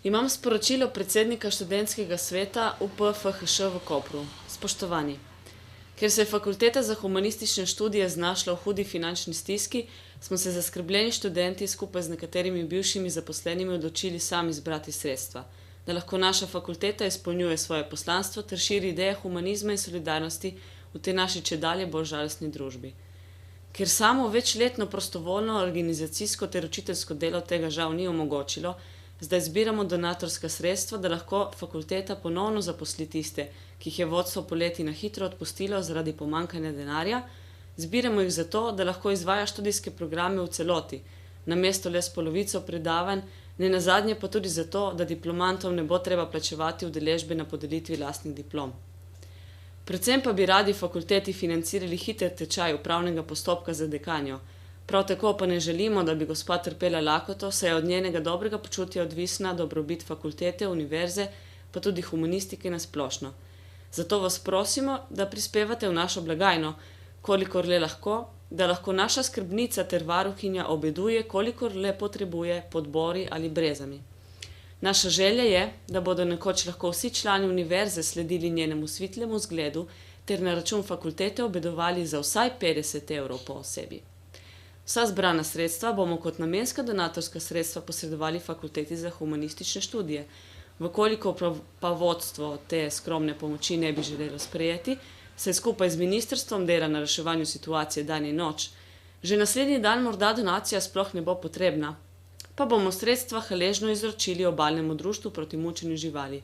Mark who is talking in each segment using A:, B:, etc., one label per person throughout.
A: Imam sporočilo predsednika študentskega sveta UP-FHŠ v Kopru. Spoštovani, ker se je Fakulteta za humanistične študije znašla v hudi finančni stiski, smo se zaskrbljeni študenti skupaj z nekaterimi bivšimi zaposlenimi odločili sami zbrati sredstva, da lahko naša fakulteta izpolnjuje svoje poslanstvo ter širi ideje humanizma in solidarnosti v tej naši čedalje bolj žalostni družbi. Ker samo večletno prostovoljno organizacijsko ter učiteljsko delo tega žal ni omogočilo, zdaj zbiramo donatorska sredstva, da lahko fakulteta ponovno zaposli tiste, ki jih je vodstvo poleti na hitro odpustilo zaradi pomanjkanja denarja. Zbiramo jih zato, da lahko izvaja študijske programe v celoti, namesto le s polovico predavanj, nenazadnje pa tudi zato, da diplomantom ne bo treba plačevati udeležbe na podelitvi lastnih diplom. Predvsem pa bi radi fakulteti financirali hiter tečaj upravnega postopka za dekanjo. Prav tako pa ne želimo, da bi gospa trpela lakoto, saj je od njenega dobrega počutja odvisna dobrobit fakultete, univerze, pa tudi humanistike na splošno. Zato vas prosimo, da prispevate v našo blagajno, kolikor le lahko, da lahko naša skrbnica ter varuhinja obeduje, kolikor le potrebuje, pod bori ali brezami. Naša želja je, da bodo nekoč lahko vsi člani univerze sledili njenemu svitlemu zgledu ter na račun fakultete obedovali za vsaj 50 evrov po osebi. Vsa zbrana sredstva bomo kot namenska donatorska sredstva posredovali Fakulteti za humanistične študije. Vkolikor pa vodstvo te skromne pomoči ne bi želelo sprejeti, se skupaj z ministrstvom dela na reševanju situacije dan in noč. Že naslednji dan morda donacija sploh ne bo potrebna, pa bomo sredstva hvaležno izročili Obalnemu društvu proti mučenju živali.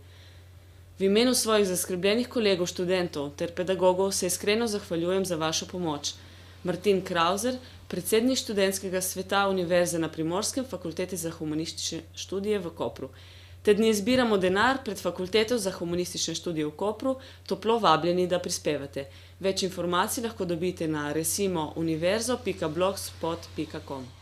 A: V imenu svojih zaskrbljenih kolegov študentov ter pedagogov se iskreno zahvaljujem za vašo pomoč. Martin Krauzer, predsednik študentskega sveta Univerze na Primorskem, Fakulteti za humanistične študije v Kopru. Te dni zbiramo denar pred Fakulteto za humanistične študije v Kopru, toplo vabljeni, da prispevate. Več informacij lahko dobite na resimo univerzo.blogspot.com.